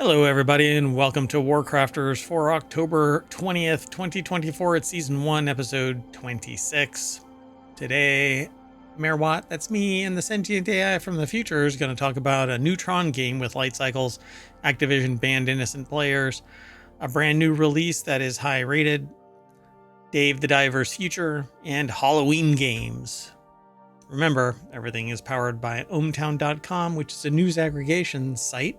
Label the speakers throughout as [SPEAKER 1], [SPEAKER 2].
[SPEAKER 1] Hello, everybody, and welcome to WarCrafters for October 20th, 2024. It's Season 1, Episode 26. Today, Mayor Watt, that's me, and the sentient AI from the future is going to talk about a new Tron game with light cycles, Activision banned innocent players, a brand new release that is high rated, Dave the Diver's future, and Halloween games. Remember, everything is powered by ohmtown.com, which is a news aggregation site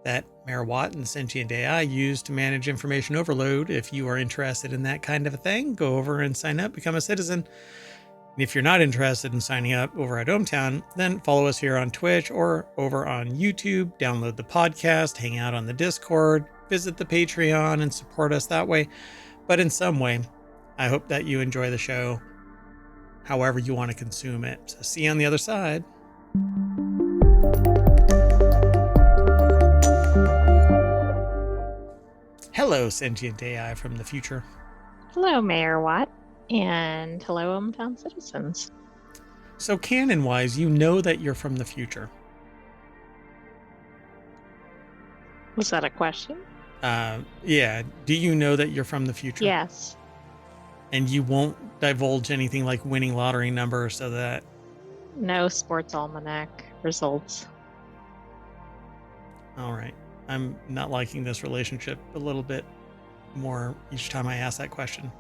[SPEAKER 1] that Mayor Watt and the sentient AI use to manage information overload. If you are interested in that kind of a thing, go over and sign up, become a citizen. And if you're not interested in signing up over at ohmtown, then follow us here on Twitch or over on YouTube, download the podcast, hang out on the Discord, visit the Patreon, and support us that way. But in some way, I hope that you enjoy the show however you want to consume it. So see you on the other side. Hello, sentient AI from the future.
[SPEAKER 2] Hello, Mayor Watt, and hello, hometown citizens.
[SPEAKER 1] So canon-wise, you know that you're from the future.
[SPEAKER 2] Was that a question?
[SPEAKER 1] Yeah. Do you know that you're from the future?
[SPEAKER 2] Yes.
[SPEAKER 1] And you won't divulge anything like winning lottery numbers so that...
[SPEAKER 2] No sports almanac results.
[SPEAKER 1] All right. I'm not liking this relationship a little bit more each time I ask that question.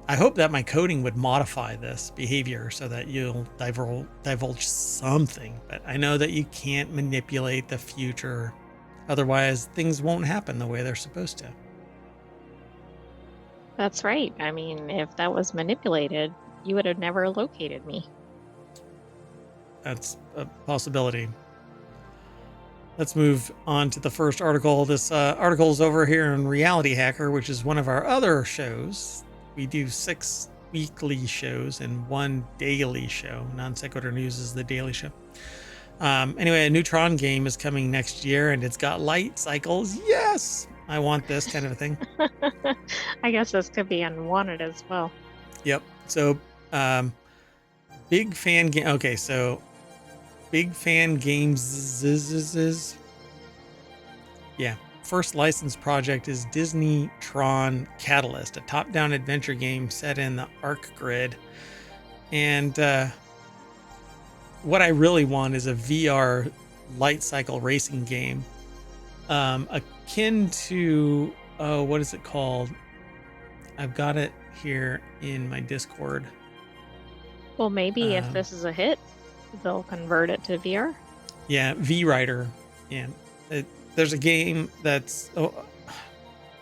[SPEAKER 1] I hope that my coding would modify this behavior so that you'll divulge something, but I know that you can't manipulate the future. Otherwise, things won't happen the way they're supposed to.
[SPEAKER 2] That's right. I mean, if that was manipulated, you would have never located me.
[SPEAKER 1] That's a possibility. Let's move on to the first article. This article is over here in Reality Hacker, which is one of our other shows. We do 6 weekly shows and 1 daily show. Non Sequitur News is the daily show. Anyway, a new Tron game is coming next year, and it's got light cycles. Yes! I want this kind of a thing.
[SPEAKER 2] I guess this could be unwanted as well.
[SPEAKER 1] Yep. So, big fan game. Okay, so... Big Fan Games. Yeah. First licensed project is Disney Tron Catalyst, a top-down adventure game set in the Arc Grid. And what I really want is a VR light cycle racing game. Akin to, what is it called? I've got it here in my Discord.
[SPEAKER 2] Well, maybe if this is a hit, they'll convert it to VR.
[SPEAKER 1] Yeah, V-Rider. Yeah, there's a game that's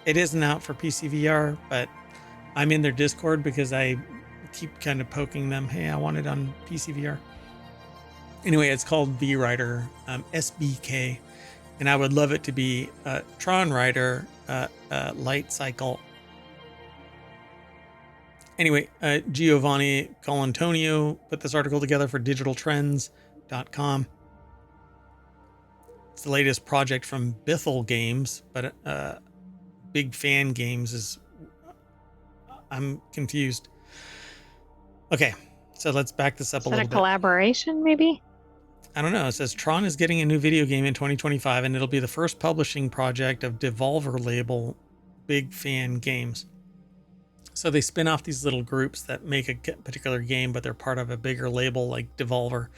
[SPEAKER 1] it isn't out for PC VR, but I'm in their Discord because I keep kind of poking them. Hey, I want it on PC VR. Anyway, it's called V-Rider SBK, and I would love it to be Tron Rider light cycle. Anyway, Giovanni Colantonio put this article together for digitaltrends.com. It's the latest project from Bithell Games, but Big Fan Games is... I'm confused. Okay, so let's back this up a little bit.
[SPEAKER 2] Is that a collaboration, maybe?
[SPEAKER 1] I don't know. It says Tron is getting a new video game in 2025, and it'll be the first publishing project of Devolver label Big Fan Games. So they spin off these little groups that make a particular game, but they're part of a bigger label like Devolver.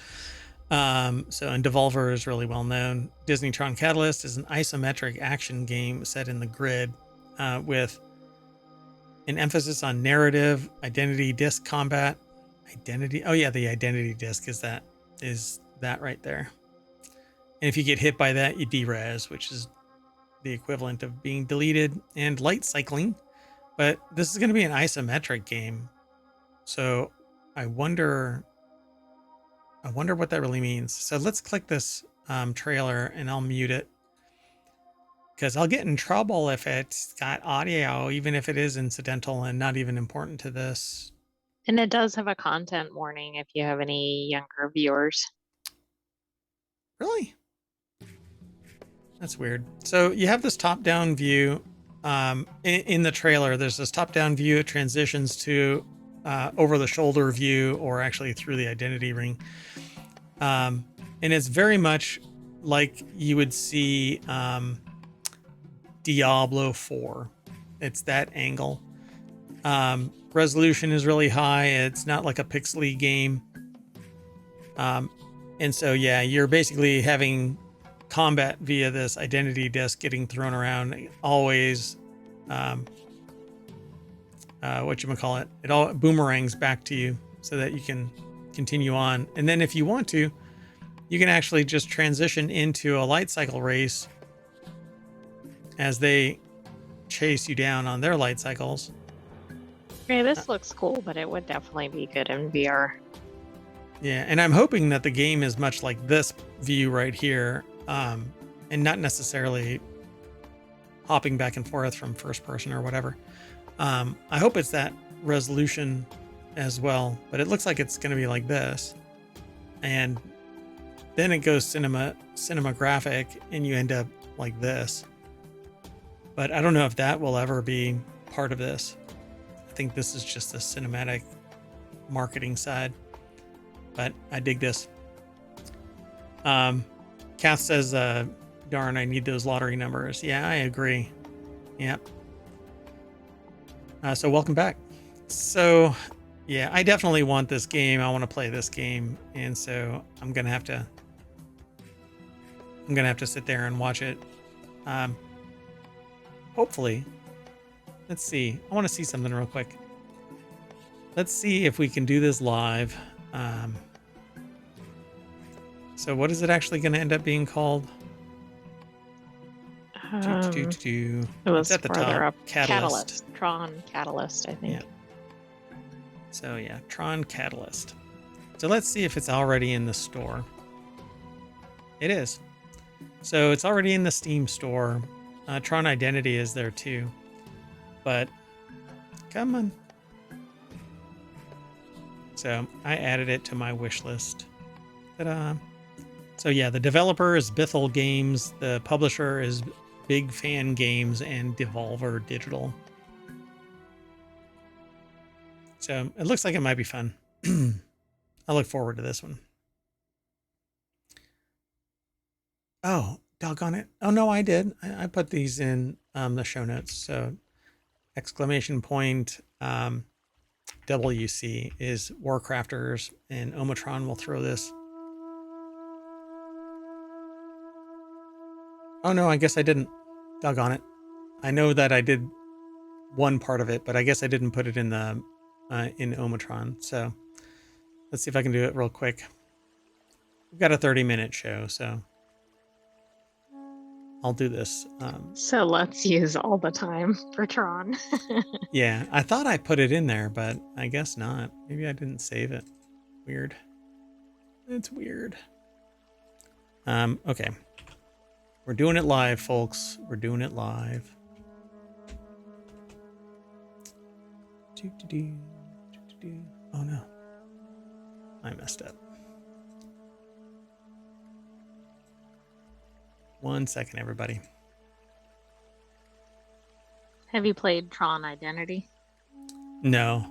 [SPEAKER 1] And Devolver is really well known. Disney Tron Catalyst is an isometric action game set in the grid with an emphasis on narrative, identity disc combat. Oh yeah, the identity disc is that right there. And if you get hit by that, you derez, which is the equivalent of being deleted, and light cycling. But this is going to be an isometric game. So I wonder what that really means. So let's click this trailer and I'll mute it, because I'll get in trouble if it's got audio, even if it is incidental and not even important to this.
[SPEAKER 2] And it does have a content warning if you have any younger viewers.
[SPEAKER 1] Really? That's weird. So you have this top-down view. In the trailer, there's this top-down view. It transitions to over-the-shoulder view, or actually through the identity ring. And it's very much like you would see Diablo 4. It's that angle. Resolution is really high. It's not like a pixely game. And so, yeah, you're basically having combat via this identity disc getting thrown around always. Whatchamacallit, it all boomerangs back to you so that you can continue on. And then if you want to, you can actually just transition into a light cycle race as they chase you down on their light cycles.
[SPEAKER 2] Okay, this looks cool, but it would definitely be good in VR.
[SPEAKER 1] Yeah, and I'm hoping that the game is much like this view right here, and not necessarily hopping back and forth from first person or whatever. I hope it's that resolution as well, but it looks like it's going to be like this. And then it goes cinematographic and you end up like this. But I don't know if that will ever be part of this. I think this is just the cinematic marketing side. But I dig this. Kath says, darn, I need those lottery numbers. Yeah, I agree. Yep. So welcome back. So yeah, I definitely want this game. I want to play this game. And so I'm going to have to sit there and watch it. Hopefully. Let's see. I want to see something real quick. Let's see if we can do this live. So what is it actually going to end up being called?
[SPEAKER 2] It was
[SPEAKER 1] at the
[SPEAKER 2] further
[SPEAKER 1] top.
[SPEAKER 2] up.
[SPEAKER 1] Catalyst.
[SPEAKER 2] Tron Catalyst, I think.
[SPEAKER 1] Yeah. So yeah, Tron Catalyst. So let's see if it's already in the store. It is. So it's already in the Steam store. Tron Identity is there too. But come on. So I added it to my wish list. Ta-da. So yeah, the developer is Bithell Games. The publisher is Big Fan Games and Devolver Digital. So it looks like it might be fun. I look forward to this one. Oh, doggone it. Oh, no, I did. I put these in the show notes. So exclamation point WC is WarCrafters, and Omatron will throw this. Oh, no, I guess I didn't. Doggone it. I know that I did one part of it, but I guess I didn't put it in the in Omatron. So let's see if I can do it real quick. We've got a 30-minute show, so I'll do this.
[SPEAKER 2] So let's use all the time for Tron.
[SPEAKER 1] Yeah, I thought I put it in there, but I guess not. Maybe I didn't save it. Weird. It's weird. Okay. We're doing it live, folks. We're doing it live. Oh no. I messed up. 1 second, everybody.
[SPEAKER 2] Have you played Tron Identity?
[SPEAKER 1] No.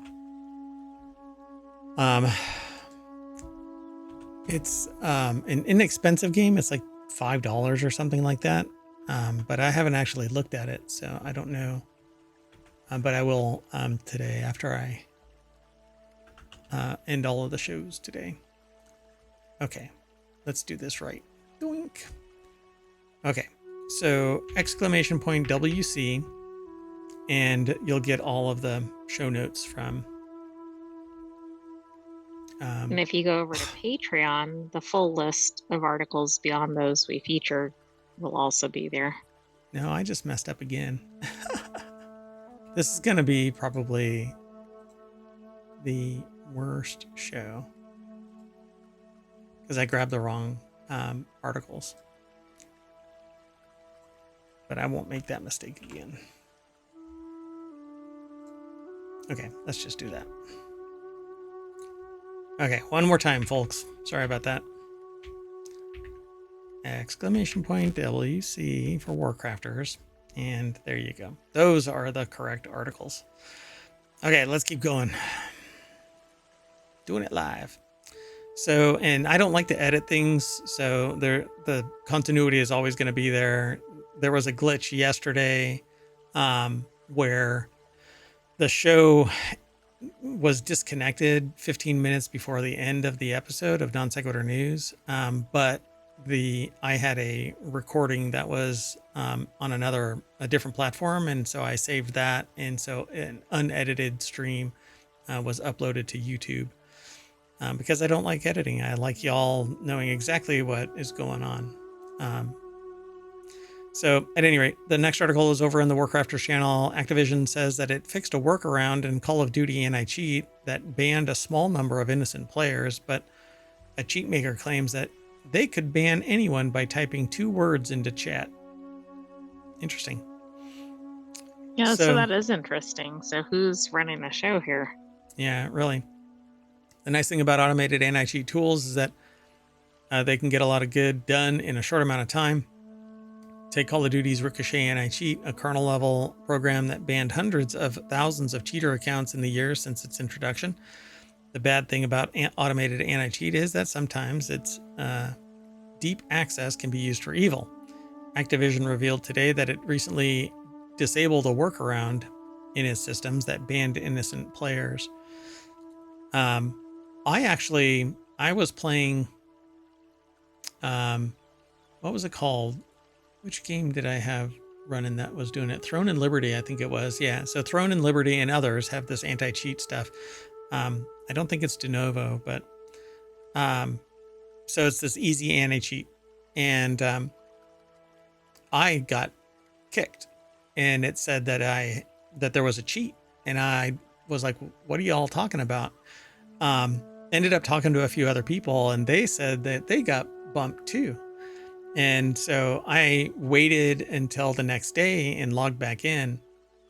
[SPEAKER 1] It's an inexpensive game. It's like $5 or something like that. But I haven't actually looked at it, so I don't know. But I will today after I end all of the shows today. Okay, let's do this right. Doink. Okay, so exclamation point WC, and you'll get all of the show notes from.
[SPEAKER 2] And if you go over to Patreon, the full list of articles beyond those we featured will also be there.
[SPEAKER 1] No, I just messed up again. This is going to be probably the worst show because I grabbed the wrong articles. But I won't make that mistake again. Okay, let's just do that. Okay, one more time, folks. Sorry about that. Exclamation point WC for WarCrafters. And there you go. Those are the correct articles. Okay, let's keep going. Doing it live. So, and I don't like to edit things, so the continuity is always going to be there. there was a glitch yesterday where the show was disconnected 15 minutes before the end of the episode of Non Sequitur News. But I had a recording that was on a different platform, and so I saved that, and so an unedited stream was uploaded to YouTube because I don't like editing. I like y'all knowing exactly what is going on. So at any rate, the next article is over in the WarCrafters channel. Activision says that it fixed a workaround in Call of Duty anti-cheat that banned a small number of innocent players, but a cheat maker claims that they could ban anyone by typing 2 words into chat. Interesting.
[SPEAKER 2] Yeah, so that is interesting. So who's running the show here?
[SPEAKER 1] Yeah, really. The nice thing about automated anti-cheat tools is that they can get a lot of good done in a short amount of time. Take Call of Duty's Ricochet Anti-Cheat, a kernel-level program that banned hundreds of thousands of cheater accounts in the years since its introduction. The bad thing about automated anti-cheat is that sometimes its deep access can be used for evil. Activision revealed today that it recently disabled a workaround in its systems that banned innocent players. I was playing, what was it called? Which game did I have running that was doing it? Throne and Liberty, I think it was. Yeah. So Throne and Liberty and others have this anti-cheat stuff. I don't think it's de novo, but so it's this easy anti-cheat, and I got kicked, and it said that there was a cheat, and I was like, "What are y'all talking about?" Ended up talking to a few other people, and they said that they got bumped too. And so I waited until the next day and logged back in,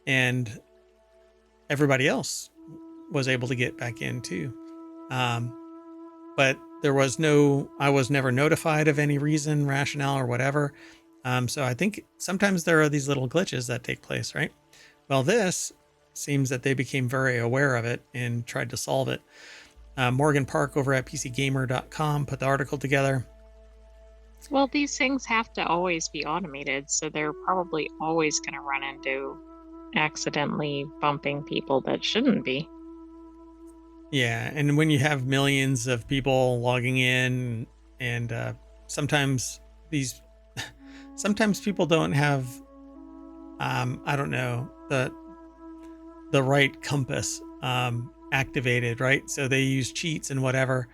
[SPEAKER 1] and everybody else was able to get back in too. But I was never notified of any reason, rationale, or whatever. So I think sometimes there are these little glitches that take place, right? Well, this seems that they became very aware of it and tried to solve it. Morgan Park over at PCGamer.com put the article together.
[SPEAKER 2] Well, these things have to always be automated, so they're probably always going to run into accidentally bumping people that shouldn't be.
[SPEAKER 1] Yeah, and when you have millions of people logging in, and sometimes people don't have, I don't know, the right compass activated, right? So they use cheats and whatever.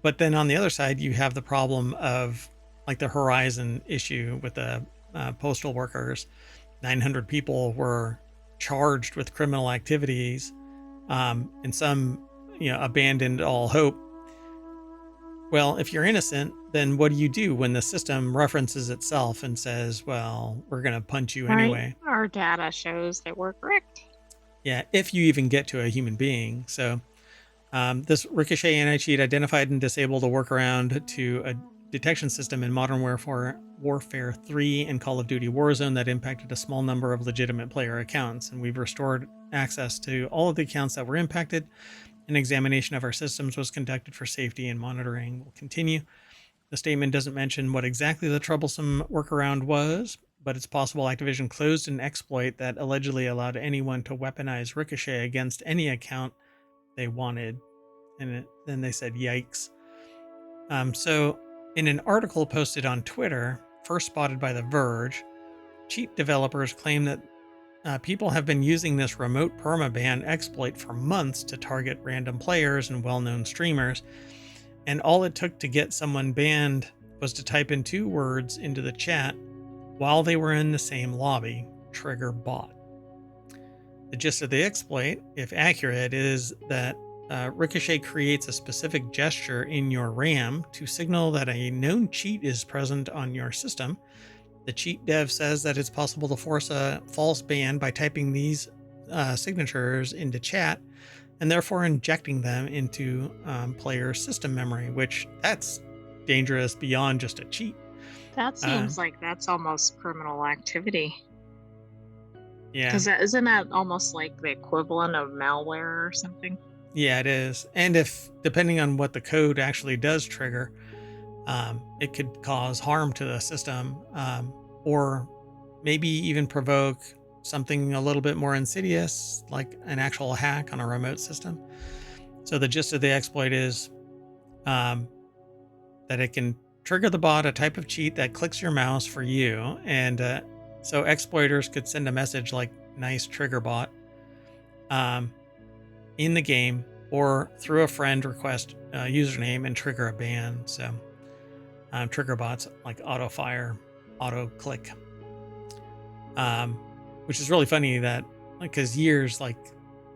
[SPEAKER 1] But then on the other side, you have the problem of like the Horizon issue with the postal workers. 900 people were charged with criminal activities, and some, abandoned all hope. Well, if you're innocent, then what do you do when the system references itself and says, well, we're going to punch you anyway?
[SPEAKER 2] Our data shows that we're correct.
[SPEAKER 1] Yeah, if you even get to a human being. So this Ricochet anti-cheat identified and disabled a workaround to a detection system in Modern Warfare 3 and Call of Duty Warzone that impacted a small number of legitimate player accounts. And we've restored access to all of the accounts that were impacted. An examination of our systems was conducted for safety, and monitoring will continue. The statement doesn't mention what exactly the troublesome workaround was, but it's possible Activision closed an exploit that allegedly allowed anyone to weaponize Ricochet against any account they wanted. And then they said, yikes. So in an article posted on Twitter, first spotted by The Verge, cheat developers claim that people have been using this remote permaban exploit for months to target random players and well-known streamers. And all it took to get someone banned was to type in 2 words into the chat while they were in the same lobby, trigger bot. The gist of the exploit, if accurate, is that Ricochet creates a specific gesture in your RAM to signal that a known cheat is present on your system. The cheat dev says that it's possible to force a false ban by typing these signatures into chat and therefore injecting them into player system memory, which that's dangerous beyond just a cheat.
[SPEAKER 2] That seems like that's almost criminal activity.
[SPEAKER 1] Yeah.
[SPEAKER 2] Because isn't that almost like the equivalent of malware or something?
[SPEAKER 1] Yeah, it is. And if, depending on what the code actually does trigger, it could cause harm to the system. or maybe even provoke something a little bit more insidious, like an actual hack on a remote system. So the gist of the exploit is that it can trigger the bot a type of cheat that clicks your mouse for you. And so exploiters could send a message like "nice trigger bot" in the game, or through a friend request username and trigger a ban. So trigger bots like auto fire, auto click, which is really funny that, because years, like,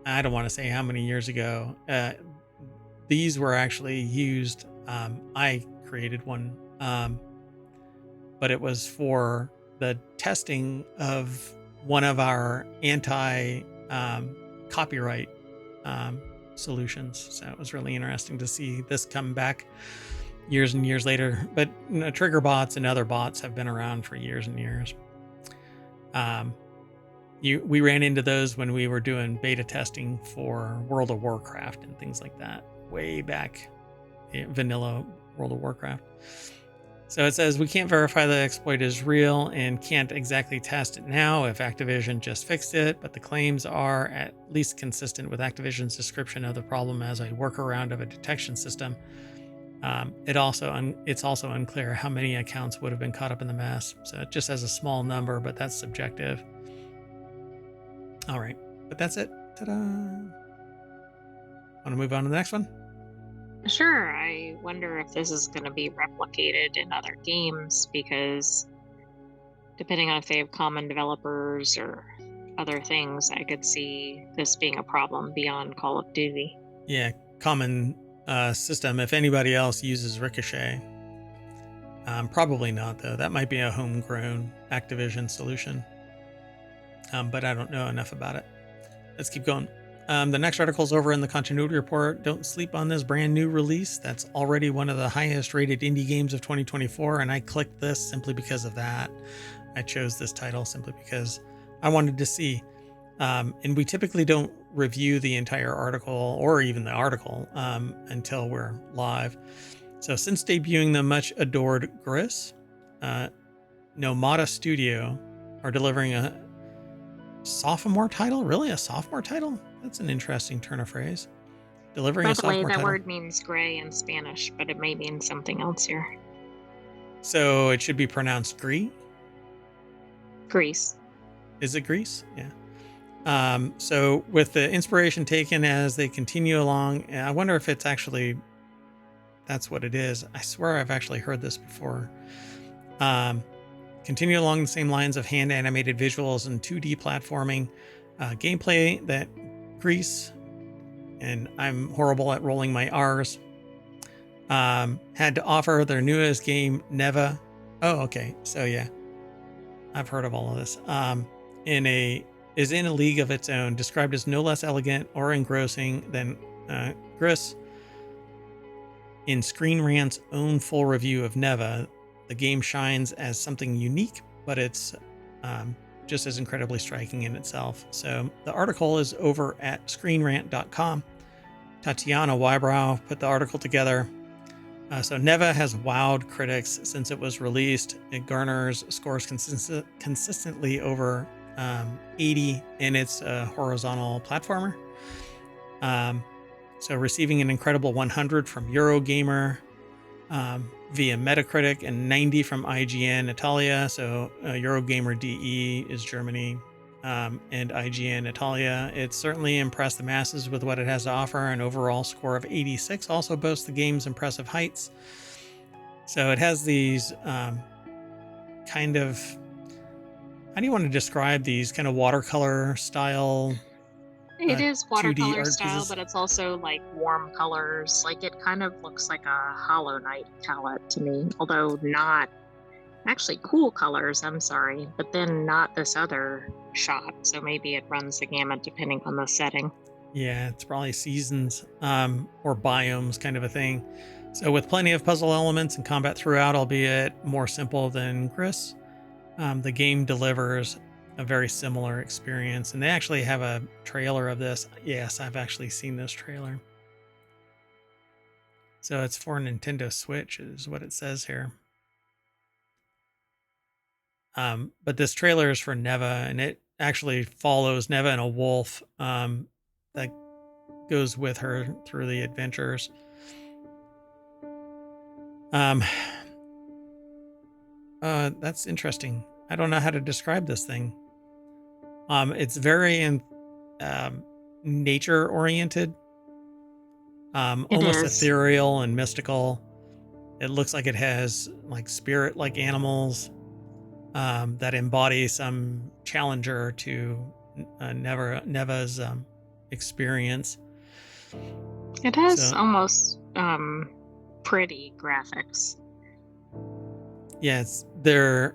[SPEAKER 1] I don't want to say how many years ago, these were actually used. I created one, but it was for the testing of one of our anti copyright solutions. So it was really interesting to see this come back years and years later. But trigger bots and other bots have been around for years and years. We ran into those when we were doing beta testing for World of Warcraft and things like that, way back in vanilla World of Warcraft. So it says we can't verify the exploit is real and can't exactly test it now if Activision just fixed it, but the claims are at least consistent with Activision's description of the problem as a workaround of a detection system. It's also unclear how many accounts would have been caught up in the mess. So it just has a small number, but that's subjective. All right, but that's it. Ta-da! Want to move on to the next one?
[SPEAKER 2] Sure, I wonder if this is going to be replicated in other games, because depending on if they have common developers or other things, I could see this being a problem beyond Call of Duty.
[SPEAKER 1] Yeah, common system. If anybody else uses Ricochet, probably not though. That might be a homegrown Activision solution, but I don't know enough about it. Let's keep going. The next article is over in the continuity report. Don't sleep on this brand new release. That's already one of the highest rated indie games of 2024. And I clicked this simply because of that. I chose this title simply because I wanted to see. And we typically don't review the entire article or even the article until we're live. So since debuting the much adored Gris, Nomada Studio are delivering a sophomore title. Really, a sophomore title? That's an interesting turn of phrase. Delivering
[SPEAKER 2] By
[SPEAKER 1] a
[SPEAKER 2] the way,
[SPEAKER 1] sophomore
[SPEAKER 2] that
[SPEAKER 1] title.
[SPEAKER 2] word means gray in Spanish, but it may mean something else here.
[SPEAKER 1] So it should be pronounced Gree.
[SPEAKER 2] Greece.
[SPEAKER 1] Is it Greece? Yeah. So with the inspiration taken as they continue along, I wonder if it's actually, that's what it is. I swear I've actually heard this before. Continue along the same lines of hand animated visuals and 2D platforming gameplay that Greece, and I'm horrible at rolling my R's, had to offer their newest game, Neva. Oh, okay. So yeah, I've heard of all of this. Is in a league of its own, described as no less elegant or engrossing than Gris. In Screen Rant's own full review of Neva, the game shines as something unique, but it's just as incredibly striking in itself. So the article is over at screenrant.com. Tatiana Wybrow put the article together. So Neva has wowed critics since it was released. It garners scores consistently over 80 in its horizontal platformer. So receiving an incredible 100 from Eurogamer via Metacritic and 90 from IGN Italia. So Eurogamer DE is Germany, and IGN Italia. It certainly impressed the masses with what it has to offer. An overall score of 86 also boasts the game's impressive heights. So it has these kind of, how do you want to describe these kind of watercolor style?
[SPEAKER 2] It is
[SPEAKER 1] 2D
[SPEAKER 2] watercolor
[SPEAKER 1] art
[SPEAKER 2] style,
[SPEAKER 1] pieces?
[SPEAKER 2] but it's also like warm colors. Like it kind of looks like a Hollow Knight palette to me, although not actually cool colors, I'm sorry, but then not this other shot. So maybe it runs the gamut depending on the setting.
[SPEAKER 1] Yeah, it's probably seasons or biomes kind of a thing. So with plenty of puzzle elements and combat throughout, albeit more simple than Gris, the game delivers a very similar experience. And they actually have a trailer of this. Yes, I've actually seen this trailer. So it's for Nintendo Switch is what it says here. But this trailer is for Neva, and it actually follows Neva and a wolf that goes with her through the adventures. That's interesting. I don't know how to describe this thing. It's very nature oriented,
[SPEAKER 2] It
[SPEAKER 1] almost
[SPEAKER 2] is.
[SPEAKER 1] ethereal and mystical. It looks like it has like spirit like animals that embody some challenger to Neva's experience.
[SPEAKER 2] It has
[SPEAKER 1] So
[SPEAKER 2] almost pretty graphics.
[SPEAKER 1] yeah, they're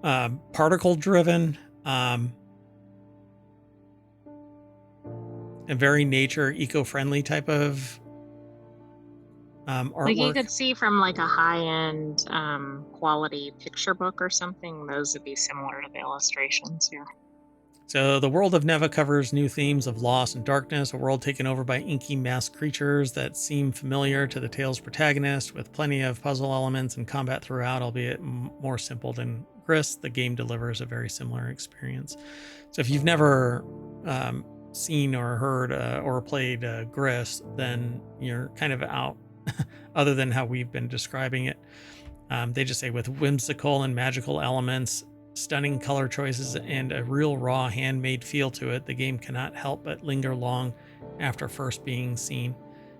[SPEAKER 1] particle driven, a very nature eco-friendly type of
[SPEAKER 2] Like you
[SPEAKER 1] artwork.
[SPEAKER 2] could see from like a high-end quality picture book or something, those would be similar to the illustrations here.
[SPEAKER 1] So the world of Neva covers new themes of loss and darkness, a world taken over by inky masked creatures that seem familiar to the tale's protagonist, with plenty of puzzle elements and combat throughout, albeit more simple than Grist. The game delivers a very similar experience. So if you've never seen or heard or played Grist, then you're kind of out, other than how we've been describing it. They just say with whimsical and magical elements, stunning color choices, and a real raw handmade feel to it, the game cannot help but linger long after first being seen.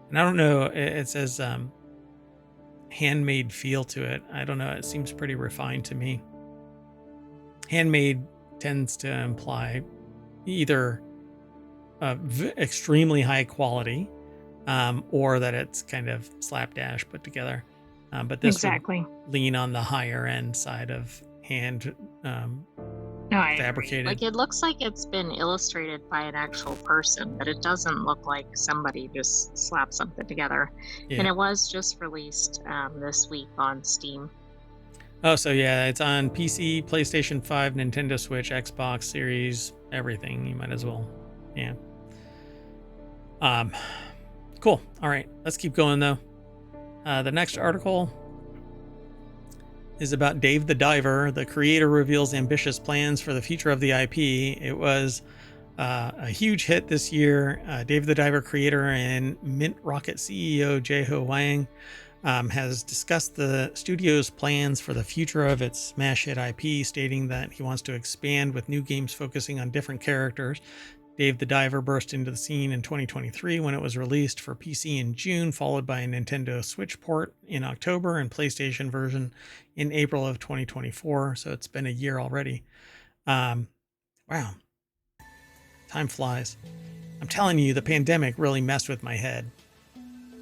[SPEAKER 1] And I don't know, it says handmade feel to it. I don't know, it seems pretty refined to me. Handmade tends to imply either extremely high quality or that it's kind of slapdash put together. But this
[SPEAKER 2] Exactly.
[SPEAKER 1] would lean on the higher end side of hand
[SPEAKER 2] No, I agree.
[SPEAKER 1] fabricated.
[SPEAKER 2] Like it looks like it's been illustrated by an actual person, but it doesn't look like somebody just slapped something together.
[SPEAKER 1] Yeah.
[SPEAKER 2] And it was just released this week on Steam.
[SPEAKER 1] Oh, so yeah, it's on PC, PlayStation 5, Nintendo Switch, Xbox Series, everything. You might as well. Yeah. Cool. All right, let's keep going though. The next article is about Dave the Diver. The creator reveals ambitious plans for the future of the IP. It was a huge hit this year. Dave the Diver creator and Mint Rocket CEO Jae-ho Wang has discussed the studio's plans for the future of its smash hit IP, stating that he wants to expand with new games focusing on different characters. Dave the Diver burst into the scene in 2023 when it was released for PC in June, followed by a Nintendo Switch port in October and PlayStation version in April of 2024. So it's been a year already. Wow. Time flies. I'm telling you, the pandemic really messed with my head.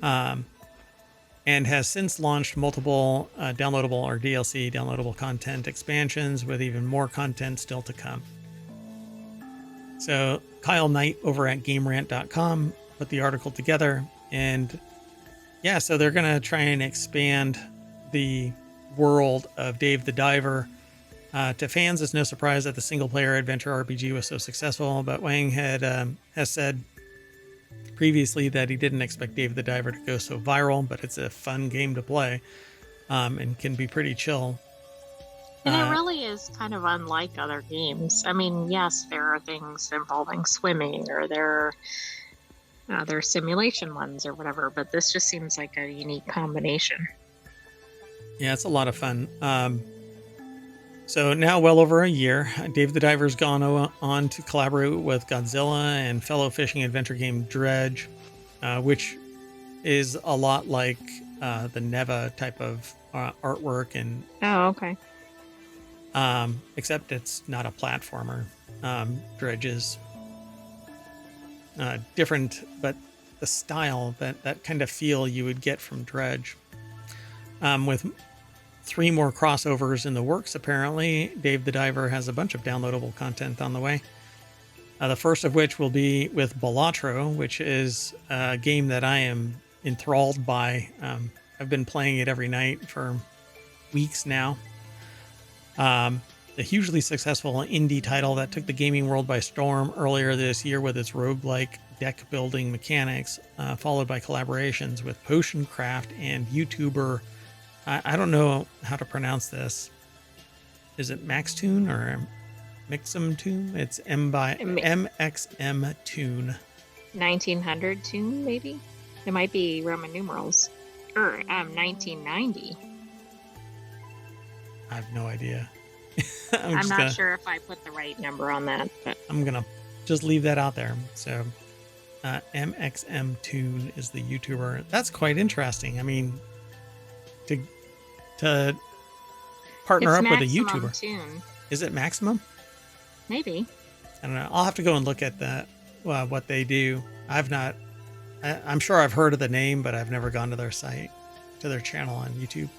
[SPEAKER 1] And has since launched multiple downloadable or DLC downloadable content expansions with even more content still to come. So Kyle Knight over at GameRant.com put the article together, and yeah, so they're going to try and expand the world of Dave the Diver. To fans, it's no surprise that the single-player adventure RPG was so successful, but Wang has said previously that he didn't expect Dave the Diver to go so viral, but it's a fun game to play and can be pretty chill.
[SPEAKER 2] And it really is kind of unlike other games. I mean, yes, there are things involving swimming or there are simulation ones or whatever, but this just seems like a unique combination.
[SPEAKER 1] Yeah, it's a lot of fun. So now well over a year, Dave the Diver's gone on to collaborate with Godzilla and fellow fishing adventure game Dredge, which is a lot like the Neva type of artwork and
[SPEAKER 2] Oh, okay.
[SPEAKER 1] except it's not a platformer. Dredge is different, but the style, that kind of feel you would get from Dredge. With 3 more crossovers in the works, apparently, Dave the Diver has a bunch of downloadable content on the way. The first of which will be with Balatro, which is a game that I am enthralled by. I've been playing it every night for weeks now. The hugely successful indie title that took the gaming world by storm earlier this year with its roguelike deck building mechanics, followed by collaborations with Potion Craft and YouTuber, I don't know how to pronounce this, is it Maxtune or Mixum It's M by MXM Tune.
[SPEAKER 2] 1900 tune, maybe? It might be Roman numerals. Or 1990.
[SPEAKER 1] I have no idea.
[SPEAKER 2] I'm not sure if I put the right number on that, but
[SPEAKER 1] I'm gonna just leave that out there. So MXM Tune is the YouTuber. That's quite interesting. I mean, to partner
[SPEAKER 2] it's
[SPEAKER 1] up with a
[SPEAKER 2] Maximum
[SPEAKER 1] YouTuber.
[SPEAKER 2] Tune.
[SPEAKER 1] Is it Maximum?
[SPEAKER 2] Maybe.
[SPEAKER 1] I don't know. I'll have to go and look at what they do. I'm sure I've heard of the name, but I've never gone to their site, to their channel on YouTube.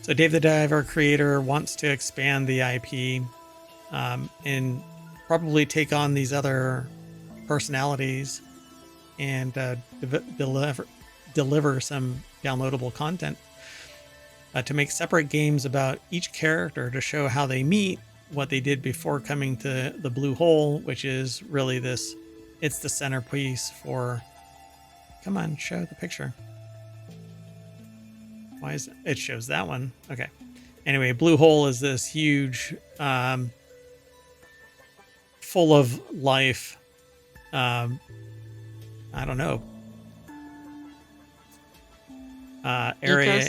[SPEAKER 1] So Dave the Diver creator wants to expand the IP and probably take on these other personalities and deliver some downloadable content to make separate games about each character to show how they meet, what they did before coming to the blue hole, which is really it's the centerpiece for, come on, show the picture. Why is it shows that one? Okay. Anyway, blue hole is this huge, full of life, I don't know, area.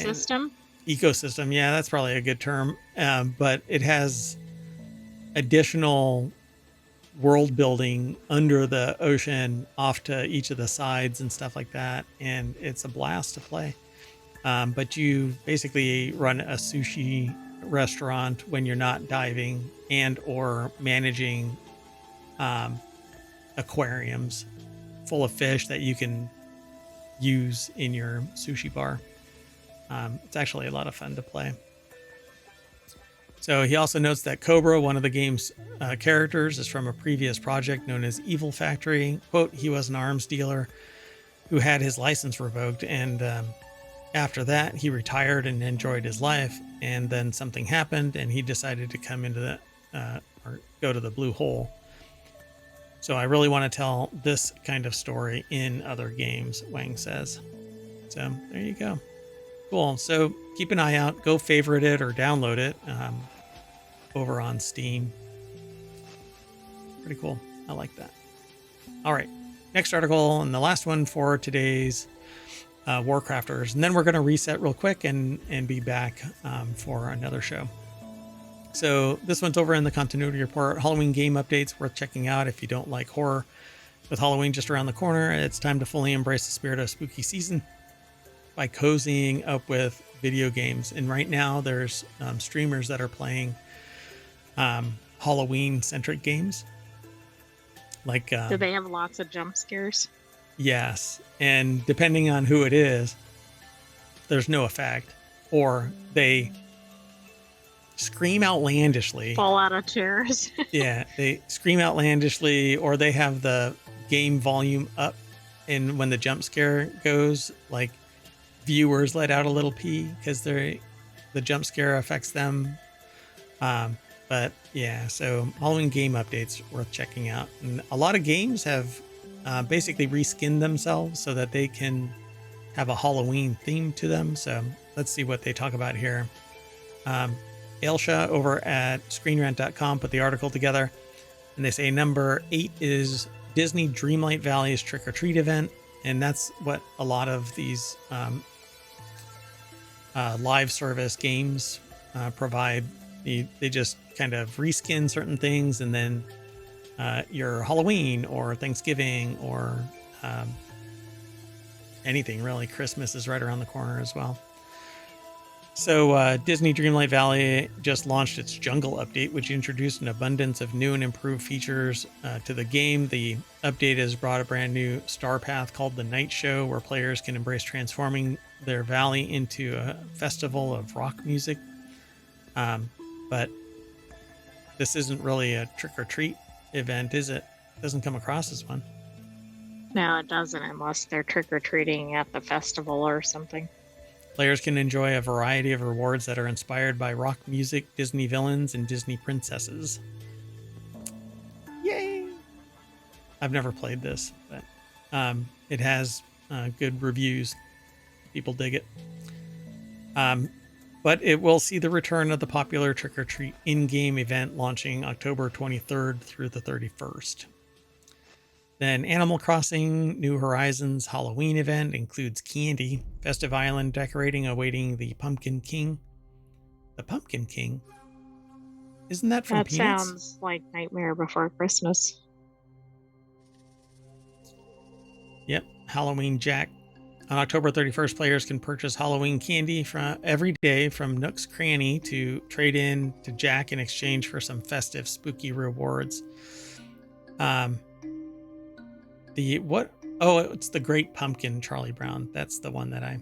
[SPEAKER 1] Ecosystem. Yeah, that's probably a good term. But it has additional world building under the ocean off to each of the sides and stuff like that. And it's a blast to play. But you basically run a sushi restaurant when you're not diving and or managing aquariums full of fish that you can use in your sushi bar. It's actually a lot of fun to play. So he also notes that Cobra, one of the game's characters, is from a previous project known as Evil Factory. Quote, he was an arms dealer who had his license revoked, and after that he retired and enjoyed his life, and then something happened and he decided to come into or go to the blue hole. So I really want to tell this kind of story in other games, Wang says. So there you go. Cool. So keep an eye out. Go favorite it or download it over on Steam. Pretty cool. I like that. All right. Next article and the last one for today's WarCrafters. And then we're going to reset real quick and be back for another show. So this one's over in the continuity report. Halloween game updates worth checking out if you don't like horror. With Halloween just around the corner, it's time to fully embrace the spirit of spooky season by cozying up with video games. And right now there's streamers that are playing Halloween centric games. Like,
[SPEAKER 2] do they have lots of jump scares?
[SPEAKER 1] Yes. And depending on who it is, there's no effect, or they scream outlandishly.
[SPEAKER 2] Fall out of chairs.
[SPEAKER 1] Yeah. They scream outlandishly, or they have the game volume up. And when the jump scare goes, like, viewers let out a little pee because the jump scare affects them. But yeah, so Halloween game updates worth checking out. And a lot of games have basically reskinned themselves so that they can have a Halloween theme to them. So let's see what they talk about here. Ailsha over at screenrant.com put the article together, and they say number 8 is Disney Dreamlight Valley's Trick or Treat event. And that's what a lot of these live service games provide. They just kind of reskin certain things, and then your Halloween or Thanksgiving or anything really. Christmas is right around the corner as well. So Disney Dreamlight Valley just launched its Jungle update, which introduced an abundance of new and improved features to the game. The update has brought a brand new star path called the Night Show, where players can embrace transforming their valley into a festival of rock music. But this isn't really a trick-or-treat event, is it? It doesn't come across as one.
[SPEAKER 2] No, it doesn't, unless they're trick-or-treating at the festival or something.
[SPEAKER 1] Players can enjoy a variety of rewards that are inspired by rock music, Disney villains, and Disney princesses. Yay! I've never played this, but it has good reviews. People dig it. But it will see the return of the popular Trick or Treat in-game event launching October 23rd through the 31st. Then Animal Crossing New Horizons Halloween event includes candy, festive island decorating awaiting the Pumpkin King. The Pumpkin King? Isn't that from
[SPEAKER 2] That
[SPEAKER 1] Peanuts?
[SPEAKER 2] sounds like Nightmare Before Christmas.
[SPEAKER 1] Yep, Halloween Jack. On October 31st, players can purchase Halloween candy from every day from Nook's Cranny to trade in to Jack in exchange for some festive spooky rewards. It's the Great Pumpkin, Charlie Brown. That's the one that I...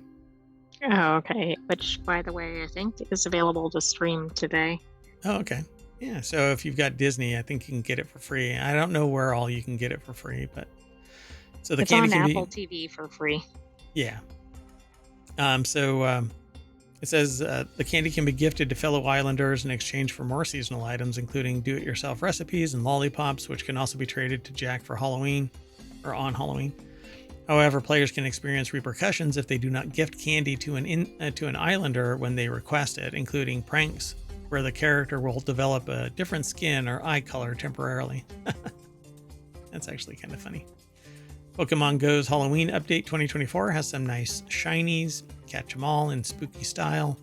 [SPEAKER 2] Oh, okay. Which, by the way, I think is available to stream today.
[SPEAKER 1] Oh, okay. Yeah, so if you've got Disney, I think you can get it for free. I don't know where all you can get it for free, but... So the
[SPEAKER 2] It's
[SPEAKER 1] candy
[SPEAKER 2] on
[SPEAKER 1] can
[SPEAKER 2] Apple
[SPEAKER 1] be...
[SPEAKER 2] TV for free.
[SPEAKER 1] Yeah. It says the candy can be gifted to fellow islanders in exchange for more seasonal items, including do-it-yourself recipes and lollipops, which can also be traded to Jack for Halloween or on Halloween. However, players can experience repercussions if they do not gift candy to an islander when they request it, including pranks where the character will develop a different skin or eye color temporarily. That's actually kind of funny. Pokemon Go's Halloween Update 2024 has some nice shinies. Catch them all in spooky style.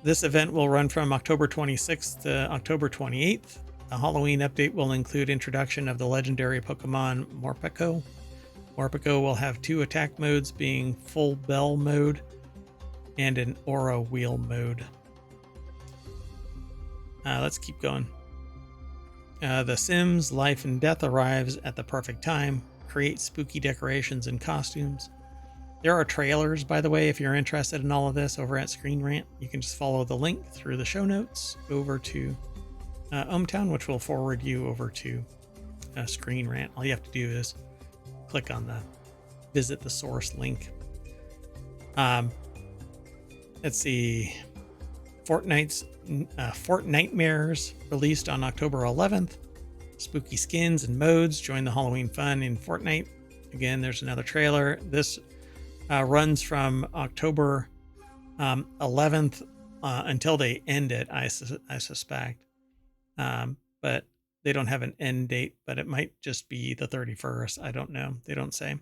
[SPEAKER 1] This event will run from October 26th to October 28th. The Halloween update will include introduction of the legendary Pokemon Morpeko. Morpeko will have 2 attack modes, being full bell mode and an aura wheel mode. Let's keep going. The Sims Life and Death arrives at the perfect time. Create spooky decorations and costumes. There are trailers, by the way, if you're interested in all of this over at Screen Rant. You can just follow the link through the show notes over to ohmTown, which will forward you over to Screen Rant. All you have to do is click on the visit the source link. Let's see. Fortnightmares released on October 11th. Spooky skins and modes join the Halloween fun in Fortnite. Again, there's another trailer. This runs from October 11th until they end it, I suspect. But they don't have an end date, but it might just be the 31st. I don't know. They don't say.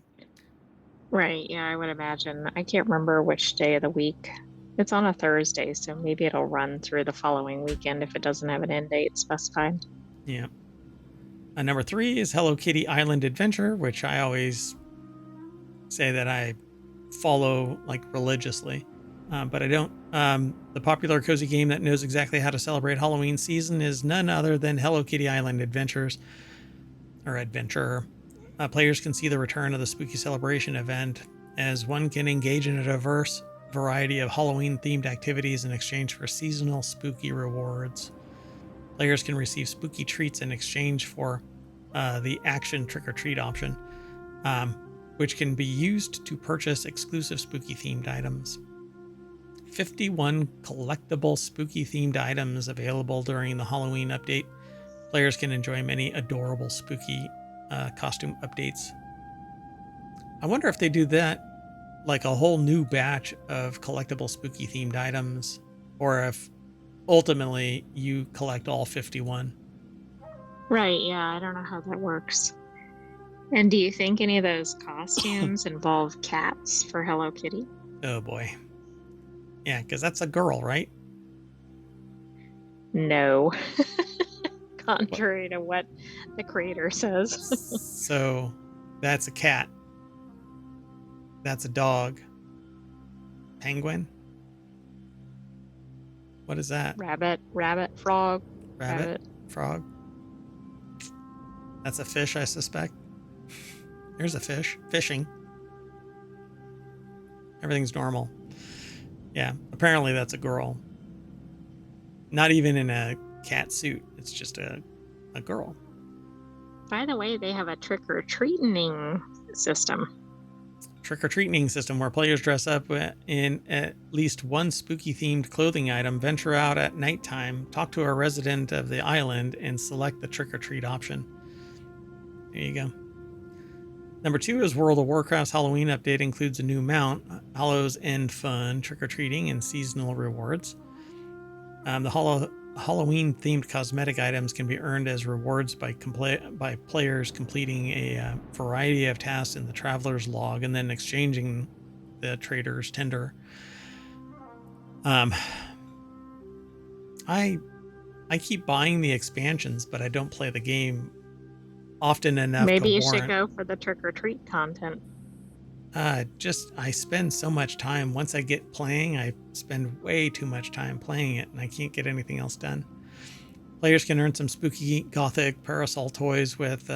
[SPEAKER 2] Right, yeah, I would imagine. I can't remember which day of the week. It's on a Thursday, so maybe it'll run through the following weekend if it doesn't have an end date specified.
[SPEAKER 1] Yeah. Number 3 is Hello Kitty Island Adventure, which I always say that I follow like religiously, but I don't. The popular cozy game that knows exactly how to celebrate Halloween season is none other than Hello Kitty Island Adventures, or Adventure. Players can see the return of the spooky celebration event, as one can engage in a diverse variety of Halloween-themed activities in exchange for seasonal spooky rewards. Players can receive spooky treats in exchange for the action trick-or-treat option, which can be used to purchase exclusive spooky-themed items. 51 collectible spooky-themed items available during the Halloween update. Players can enjoy many adorable spooky costume updates. I wonder if they do that, like a whole new batch of collectible spooky themed items, or if ultimately you collect all 51.
[SPEAKER 2] Right, yeah, I don't know how that works. And do you think any of those costumes involve cats for Hello Kitty?
[SPEAKER 1] Oh boy. Yeah, because that's a girl, right?
[SPEAKER 2] No. Contrary to what the creator says.
[SPEAKER 1] So that's a cat. That's a dog. Penguin? What is that?
[SPEAKER 2] Rabbit, frog.
[SPEAKER 1] Rabbit? Frog? That's a fish, I suspect. There's a fish. Fishing. Everything's normal. Yeah, apparently that's a girl. Not even in a cat suit. It's just a girl.
[SPEAKER 2] By the way, they have a trick-or-treating system.
[SPEAKER 1] Trick-or-treating system where players dress up in at least one spooky-themed clothing item, venture out at nighttime, talk to a resident of the island, and select the trick-or-treat option. There you go. Number 2 is World of Warcraft's Halloween update includes a new mount, Hallows End Fun, trick-or-treating, and seasonal rewards. The Halloween-themed cosmetic items can be earned as rewards by players completing a variety of tasks in the Traveler's Log and then exchanging the Trader's Tender. I keep buying the expansions, but I don't play the game often enough
[SPEAKER 2] Maybe
[SPEAKER 1] to
[SPEAKER 2] you
[SPEAKER 1] warrant.
[SPEAKER 2] should go for the trick or treat content.
[SPEAKER 1] I spend so much time. Once I get playing, I spend way too much time playing it, and I can't get anything else done. Players can earn some spooky gothic parasol toys with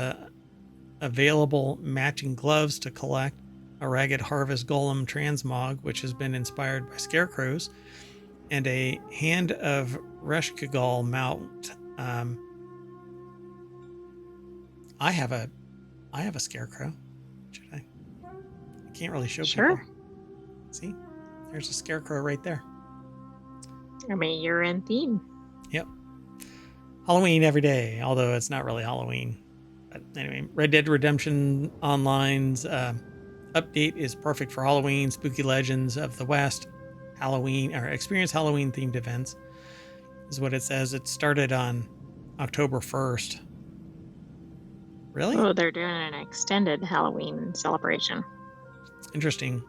[SPEAKER 1] available matching gloves to collect, a ragged harvest golem transmog, which has been inspired by scarecrows, and a hand of Reshkagal mount. I have a scarecrow. Should I? I can't really show
[SPEAKER 2] Sure.
[SPEAKER 1] people. See, there's a scarecrow right there.
[SPEAKER 2] I mean, you're in theme.
[SPEAKER 1] Yep. Halloween every day, although it's not really Halloween. But anyway, Red Dead Redemption Online's update is perfect for Halloween, Spooky Legends of the West, Halloween, or experience Halloween themed events, is what it says. It started on October 1st. Really?
[SPEAKER 2] Oh, they're doing an extended Halloween celebration.
[SPEAKER 1] Interesting.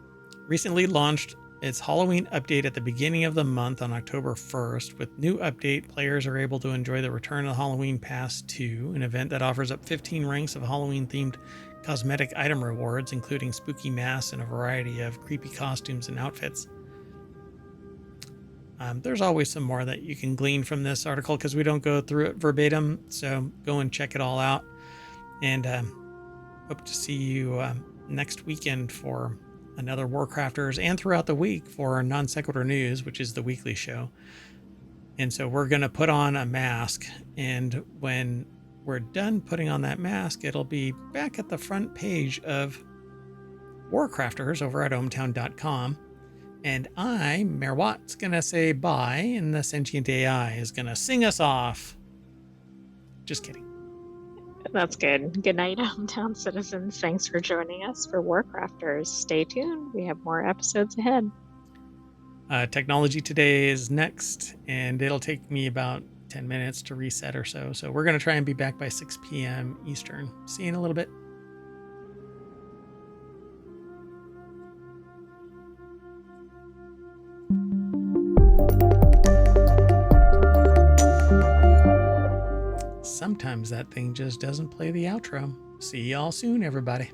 [SPEAKER 1] Recently launched its Halloween update at the beginning of the month on October 1st. With new update, players are able to enjoy the Return of the Halloween Pass 2, an event that offers up 15 ranks of Halloween-themed cosmetic item rewards, including spooky masks and a variety of creepy costumes and outfits. There's always some more that you can glean from this article because we don't go through it verbatim, so go and check it all out. And hope to see you next weekend for another WarCrafters and throughout the week for Non Sequitur News, which is the weekly show. And so we're going to put on a mask, and when we're done putting on that mask, it'll be back at the front page of WarCrafters over at ohmtown.com. And I, Mayor Watt's going to say bye, and the sentient AI is going to sing us off. Just kidding.
[SPEAKER 2] That's good. Good night, hometown citizens. Thanks for joining us for WarCrafters. Stay tuned. We have more episodes ahead.
[SPEAKER 1] Technology Today is next, and it'll take me about 10 minutes to reset or so. So we're going to try and be back by 6 p.m. Eastern. See you in a little bit. Sometimes that thing just doesn't play the outro. See y'all soon, everybody.